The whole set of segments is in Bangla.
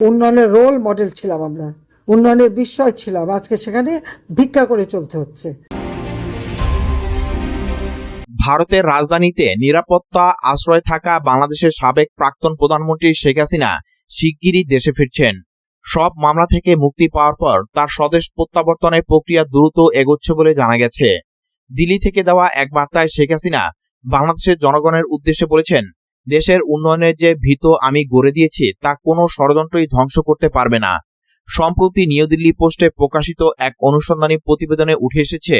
উন্নয়নের রোল মডেল ছিলাম আমরা, উন্নয়নের বিস্ময় ছিলাম, আজকে সেখানে ভিক্ষা করে চলতে হচ্ছে। ভারতের রাজধানীতে নিরাপত্তা আশ্রয় থাকা বাংলাদেশের সাবেক প্রাক্তন প্রধানমন্ত্রী শেখ হাসিনা শিগগিরই দেশে ফিরছেন। সব মামলা থেকে মুক্তি পাওয়ার পর তার স্বদেশ প্রত্যাবর্তনের প্রক্রিয়া দ্রুত এগোচ্ছে বলে জানা গেছে। দিল্লি থেকে দেওয়া এক বার্তায় শেখ হাসিনা বাংলাদেশের জনগণের উদ্দেশ্যে বলেছেন, দেশের উন্নয়নের যে ভিত আমি গড়ে দিয়েছি তা কোনো ষড়যন্ত্রই ধ্বংস করতে পারবে না। সম্প্রতি নিউ দিল্লি পোস্টে প্রকাশিত এক অনুসন্ধানী প্রতিবেদনে উঠে এসেছে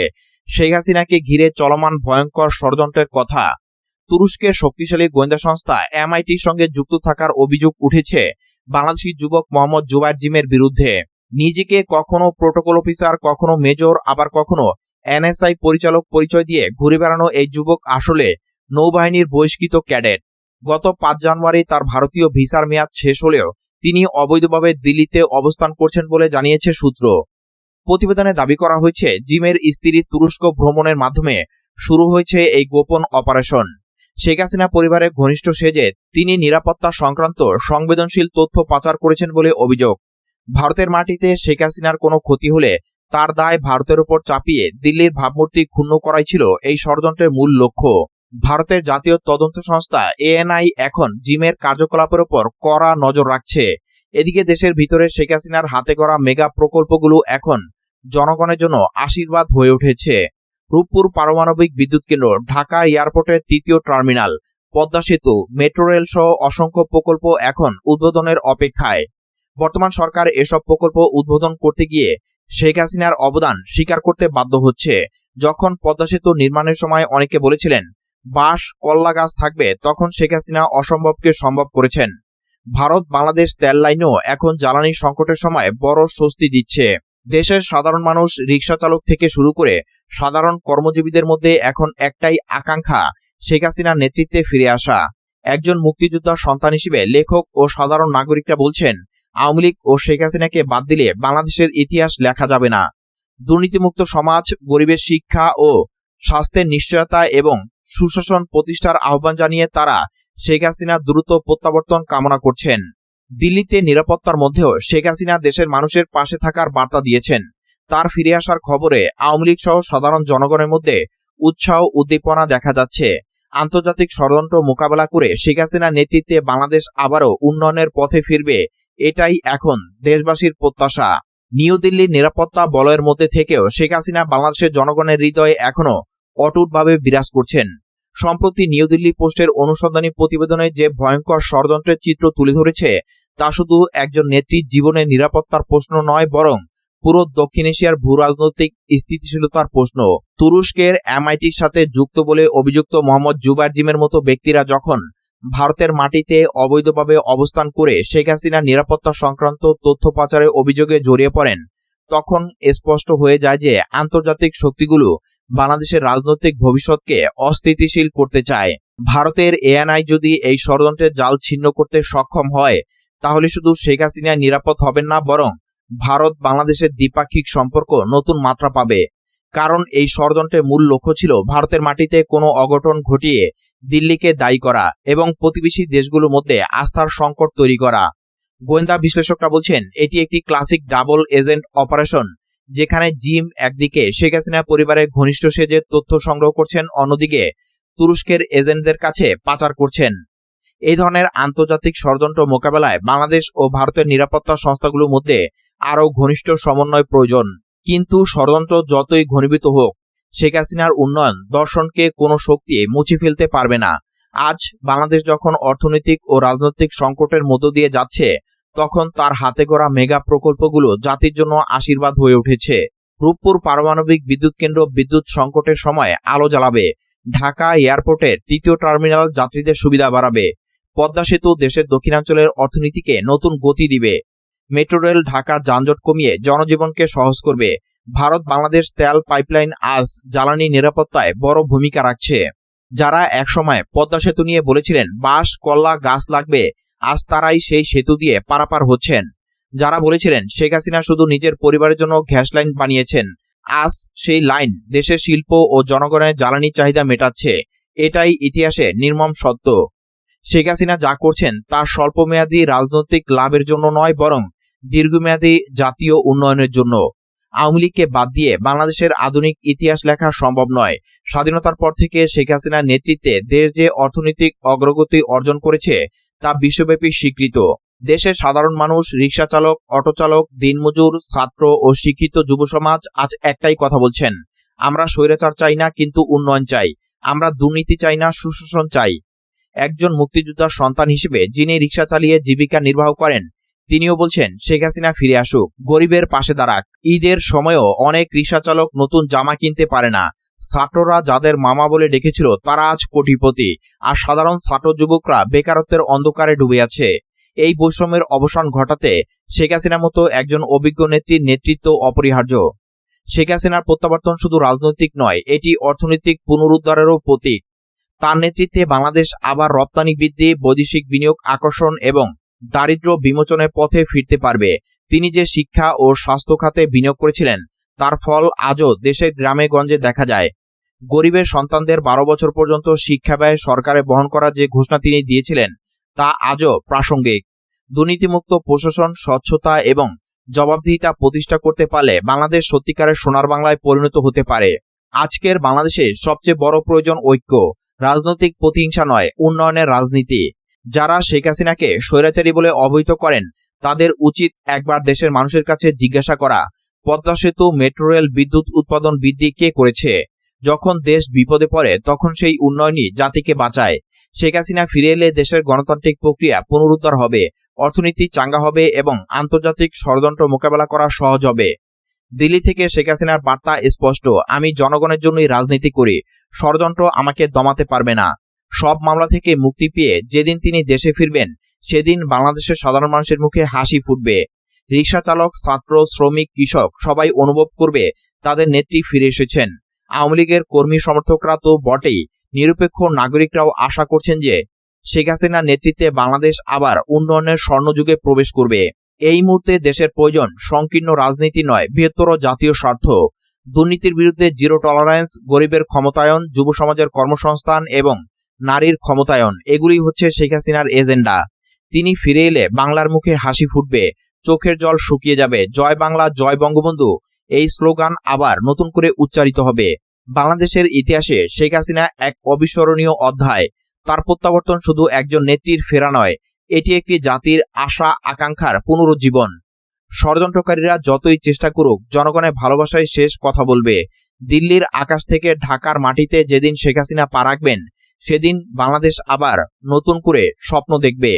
শেখ হাসিনাকে ঘিরে চলমান ভয়ঙ্কর ষড়যন্ত্রের কথা। তুরস্কের শক্তিশালী গোয়েন্দা সংস্থা এমআইটির সঙ্গে যুক্ত থাকার অভিযোগ উঠেছে বাংলাদেশি যুবক মোহাম্মদ জুবায়ের জিমের বিরুদ্ধে। নিজেকে কখনো প্রোটোকল অফিসার, কখনো মেজর, আবার কখনো এনএসআই পরিচালক পরিচয় দিয়ে ঘুরে বেড়ানো এই যুবক আসলে নৌবাহিনীর বহিষ্কৃত ক্যাডেট। গত ৫ জানুয়ারি তার ভারতীয় ভিসার মেয়াদ শেষ হলেও তিনি অবৈধভাবে দিল্লিতে অবস্থান করছেন বলে জানিয়েছে সূত্র। প্রতিবেদনে দাবি করা হয়েছে, জিমের স্ত্রী তুরস্ক ভ্রমণের মাধ্যমে শুরু হয়েছে এই গোপন অপারেশন। শেখ হাসিনা পরিবারের ঘনিষ্ঠ সেজে তিনি নিরাপত্তা সংক্রান্ত সংবেদনশীল তথ্য পাচার করেছেন বলে অভিযোগ। ভারতের মাটিতে শেখ হাসিনার কোনো ক্ষতি হলে তার দায় ভারতের উপর চাপিয়ে দিল্লির ভাবমূর্তি ক্ষুণ্ণ করাই ছিল এই ষড়যন্ত্রের মূল লক্ষ্য। ভারতের জাতীয় তদন্ত সংস্থা এএনআই এখন জিমের কার্যকলাপের উপর কড়া নজর রাখছে। এদিকে দেশের ভিতরে শেখ হাসিনার হাতে গড়া মেগা প্রকল্পগুলো এখন জনগণের জন্য আশীর্বাদ হয়ে উঠেছে। রূপপুর পারমাণবিক বিদ্যুৎ কেন্দ্র, ঢাকা এয়ারপোর্টের ৩য় টার্মিনাল, পদ্মা সেতু, মেট্রো রেল সহ অসংখ্য প্রকল্প এখন উদ্বোধনের অপেক্ষায়। বর্তমান সরকার এসব প্রকল্প উদ্বোধন করতে গিয়ে শেখ হাসিনার অবদান স্বীকার করতে বাধ্য হচ্ছে। যখন পদ্মা সেতু নির্মাণের সময় অনেকে বলেছিলেন বাঁশ কল্লা গাছ থাকবে, তখন শেখ হাসিনা অসম্ভবকে সম্ভব করেছেন। ভারত বাংলাদেশ তেল লাইনও এখন জ্বালানি সংকটের সময় বড় স্বস্তি দিচ্ছে। দেশের সাধারণ মানুষ, রিকশা চালক থেকে শুরু করে সাধারণ কর্মজীবীদের মধ্যে এখন একটাই আকাঙ্ক্ষা, শেখ হাসিনার নেতৃত্বে ফিরে আসা। একজন মুক্তিযোদ্ধার সন্তান হিসেবে লেখক ও সাধারণ নাগরিকরা বলছেন, আওয়ামী লীগ ও শেখ হাসিনাকে বাদ দিলে বাংলাদেশের ইতিহাস লেখা যাবে না। দুর্নীতিমুক্ত সমাজ, গরিবের শিক্ষা ও স্বাস্থ্যের নিশ্চয়তা এবং সুশাসন প্রতিষ্ঠার আহ্বান জানিয়ে তারা শেখ হাসিনার দ্রুত প্রত্যাবর্তন কামনা করছেন। দিল্লিতে নিরাপত্তার মধ্যেও শেখ হাসিনা দেশের মানুষের পাশে থাকার বার্তা দিয়েছেন। তার ফিরে আসার খবরে আওয়ামী লীগ সহ সাধারণ জনগণের মধ্যে উৎসাহ উদ্দীপনা দেখা যাচ্ছে। আন্তর্জাতিক ষড়যন্ত্র মোকাবেলা করে শেখ হাসিনার নেতৃত্বে বাংলাদেশ আবারও উন্নয়নের পথে ফিরবে, এটাই এখন দেশবাসীর প্রত্যাশা। নিউ দিল্লির নিরাপত্তা বলয়ের মধ্যে থেকেও শেখ হাসিনা বাংলাদেশের জনগণের হৃদয়ে এখনো অটুটভাবে বিরাজ করছেন। সম্প্রতি নিউ দিল্লি পোস্টের অনুসন্ধানী প্রতিবেদনে যে ভয়ঙ্কর ষড়যন্ত্রের চিত্র তুলে ধরেছে তা শুধু একজন নেত্রীর জীবনের নিরাপত্তার প্রশ্ন নয়, বরং পুরো দক্ষিণ এশিয়ার ভূরাজনৈতিক স্থিতিশীলতার প্রশ্ন। তুরস্কের এমআইটির সাথে যুক্ত বলে অভিযুক্ত মোহাম্মদ জুবায়ের জিমের মতো ব্যক্তিরা যখন ভারতের মাটিতে অবৈধভাবে অবস্থান করে শেখ হাসিনার নিরাপত্তা সংক্রান্ত তথ্য পাচারের অভিযোগে জড়িয়ে পড়েন, তখন স্পষ্ট হয়ে যায় যে আন্তর্জাতিক শক্তিগুলো বাংলাদেশের রাজনৈতিক ভবিষ্যৎকে অস্থিতিশীল করতে চায়। ভারতের এএনআই যদি এই ষড়যন্ত্রের জাল ছিন্ন করতে সক্ষম হয়, তাহলে শুধু শেখ হাসিনা নিরাপদ হবেন না, বরং ভারত বাংলাদেশের দ্বিপাক্ষিক সম্পর্ক নতুন মাত্রা পাবে। কারণ এই ষড়যন্ত্রের মূল লক্ষ্য ছিল ভারতের মাটিতে কোনো অঘটন ঘটিয়ে দিল্লিকে দায়ী করা এবং প্রতিবেশী দেশগুলোর মধ্যে আস্থার সংকট তৈরি করা। গোয়েন্দা বিশ্লেষকরা বলছেন, এটি একটি ক্লাসিক ডাবল এজেন্ট অপারেশন, যেখানে জিম একদিকে শেখ হাসিনা পরিবারের ঘনিষ্ঠ সেজে তথ্য সংগ্রহ করছেন, অন্যদিকে তুরস্কের এজেন্টদের কাছে পাচার করছেন। এই ধরনের আন্তর্জাতিক ষড়যন্ত্র মোকাবেলায় বাংলাদেশ ও ভারতের নিরাপত্তা সংস্থাগুলোর মধ্যে আরও ঘনিষ্ঠ সমন্বয় প্রয়োজন। কিন্তু ষড়যন্ত্র যতই ঘনীভূত হোক, শেখ হাসিনার উন্নয়ন দর্শনকে কোনো শক্তি মুছে ফেলতে পারবে না। আজ বাংলাদেশ যখন অর্থনৈতিক ও রাজনৈতিক সংকটের মধ্য দিয়ে যাচ্ছে, তখন তার হাতে গড়া মেগা প্রকল্পগুলো জাতির জন্য আশীর্বাদ হয়ে উঠেছে। রূপপুর পারমাণবিক বিদ্যুৎ কেন্দ্র বিদ্যুৎ সংকটের সময় আলো জ্বালাবে, ঢাকা এয়ারপোর্টের ৩য় টার্মিনাল যাত্রীদের সুবিধা বাড়াবে, পদ্মা সেতু দেশের দক্ষিণাঞ্চলের অর্থনীতিকে নতুন গতি দিবে, মেট্রো রেল ঢাকার যানজট কমিয়ে জনজীবনকে সহজ করবে। ভারত বাংলাদেশ তেল পাইপলাইন আজ জ্বালানি নিরাপত্তায় বড় ভূমিকা রাখছে। যারা একসময় পদ্মা সেতু নিয়ে বলেছিলেন বাঁশ কল্লা গাছ লাগবে, আজ তারাই সেই সেতু দিয়ে পারাপার হচ্ছেন। যারা বলেছিলেন শেখ হাসিনা শুধু নিজের পরিবারের জন্য গ্যাস লাইন বানিয়েছেন, আজ সেই লাইন দেশের শিল্প ও জনগণের জ্বালানি চাহিদা মেটাচ্ছে। এটাই ইতিহাসে নির্মম সত্য। শেখ হাসিনা যা করছেন তা স্বল্পমেয়াদী রাজনৈতিক লাভের জন্য নয়, বরং দীর্ঘমেয়াদী জাতীয় উন্নয়নের জন্য। আওয়ামী লীগকে বাদ দিয়ে বাংলাদেশের আধুনিক ইতিহাস লেখা সম্ভব নয়। স্বাধীনতার পর থেকে শেখ হাসিনার নেতৃত্বে দেশ যে অর্থনৈতিক অগ্রগতি অর্জন করেছে তা বিশ্বব্যাপী স্বীকৃত। দেশের সাধারণ মানুষ, রিকশা চালক, অটো চালক, দিনমজুর, ছাত্র ও শিক্ষিত যুব সমাজ আজ একটাই কথা বলছেন, আমরা স্বৈরাচার চাই না, কিন্তু উন্নয়ন চাই। আমরা দুর্নীতি চাই না, সুশাসন চাই। একজন মুক্তিযোদ্ধার সন্তান হিসেবে যিনি রিকশা চালিয়ে জীবিকা নির্বাহ করেন, তিনিও বলছেন শেখ হাসিনা ফিরে আসুক, গরিবের পাশে দাঁড়াক। ঈদের সময়ও অনেক রিকশা চালক নতুন জামা কিনতে পারে না। ছাত্ররা যাদের মামা বলে ডেকেছিল তারা আজ কোটিপতি, আর সাধারণ ছাত্র যুবকরা বেকারত্বের অন্ধকারে ডুবে আছে। এই বৈষম্যের অবসান ঘটাতে শেখ হাসিনার মতো একজন অভিজ্ঞ নেত্রীর নেতৃত্ব অপরিহার্য। শেখ হাসিনার প্রত্যাবর্তন শুধু রাজনৈতিক নয়, এটি অর্থনৈতিক পুনরুদ্ধারেরও প্রতীক। তার নেতৃত্বে বাংলাদেশ আবার রপ্তানি বৃদ্ধি, বৈদেশিক বিনিয়োগ আকর্ষণ এবং দারিদ্র্য বিমোচনের পথে ফিরতে পারবে। তিনি যে শিক্ষা ও স্বাস্থ্য খাতে বিনিয়োগ করেছিলেন তার ফল আজও দেশের গ্রামে গঞ্জে দেখা যায়। গরিবের সন্তানদের 12 বছর পর্যন্ত শিক্ষা ব্যয় সরকারে বহন করার যে ঘোষণা তিনি দিয়েছিলেন তা আজও প্রাসঙ্গিক। দুর্নীতিমুক্ত প্রশাসন, স্বচ্ছতা এবং জবাবদিহিতা প্রতিষ্ঠা করতে পারলে বাংলাদেশ সত্যিকারের সোনার বাংলায় পরিণত হতে পারে। আজকের বাংলাদেশে সবচেয়ে বড় প্রয়োজন ঐক্য, রাজনৈতিক প্রতিহিংসা নয়, উন্নয়নের রাজনীতি। যারা শেখ হাসিনাকে স্বৈরাচারী বলে অবহিত করেন তাদের উচিত একবার দেশের মানুষের কাছে জিজ্ঞাসা করা, পদ্মা সেতু, মেট্রো রেল, বিদ্যুৎ উৎপাদন বৃদ্ধি কে করেছে? যখন দেশ বিপদে পড়ে তখন সেই উন্নয়নই জাতিকে বাঁচায়। শেখ হাসিনা ফিরে এলে দেশের গণতান্ত্রিক প্রক্রিয়া পুনরুদ্ধার হবে, অর্থনীতি চাঙ্গা হবে এবং আন্তর্জাতিক ষড়যন্ত্র মোকাবেলা করা সহজ হবে। দিল্লি থেকে শেখ হাসিনার বার্তা স্পষ্ট, আমি জনগণের জন্যই রাজনীতি করি, ষড়যন্ত্র আমাকে দমাতে পারবে না। সব মামলা থেকে মুক্তি পেয়ে যেদিন তিনি দেশে ফিরবেন সেদিন বাংলাদেশের সাধারণ মানুষের মুখে হাসি ফুটবে। রিকশা চালক, ছাত্র, শ্রমিক, কৃষক সবাই অনুভব করবে তাদের নেত্রী ফিরে এসেছেন। আওয়ামী লীগের কর্মী সমর্থকরা তো বটেই, নিরপেক্ষ নাগরিকরাও আশা করছেন যে শেখ হাসিনার নেতৃত্বে বাংলাদেশ আবার উন্নয়নের স্বর্ণযুগে প্রবেশ করবে। এই মুহূর্তে দেশের প্রয়োজন সংকীর্ণ রাজনীতি নয়, বৃহত্তর জাতীয় স্বার্থ। দুর্নীতির বিরুদ্ধে জিরো টলারেন্স, গরিবের ক্ষমতায়ন, যুব সমাজের কর্মসংস্থান এবং নারীর ক্ষমতায়ন, এগুলি হচ্ছে শেখ হাসিনার এজেন্ডা। তিনি ফিরে এলে বাংলার মুখে হাসি ফুটবে, চোখের জল শুকিয়ে যাবে। জয় বাংলা, জয় বঙ্গবন্ধু, এই স্লোগান আবার নতুন করে উচ্চারিত হবে। বাংলাদেশের ইতিহাসে শেখ হাসিনা এক অবিস্মরণীয় অধ্যায়। তার প্রত্যাবর্তন শুধু একজন নেত্রীর ফেরা নয়, এটি একটি জাতির আশা আকাঙ্ক্ষার পুনরুজ্জীবন। ষড়যন্ত্রকারীরা যতই চেষ্টা করুক, জনগণের ভালোবাসায় শেষ কথা বলবে। দিল্লির আকাশ থেকে ঢাকার মাটিতে যেদিন শেখ হাসিনা পা রাখবেন সেদিন বাংলাদেশ আবার নতুন করে স্বপ্ন দেখবে।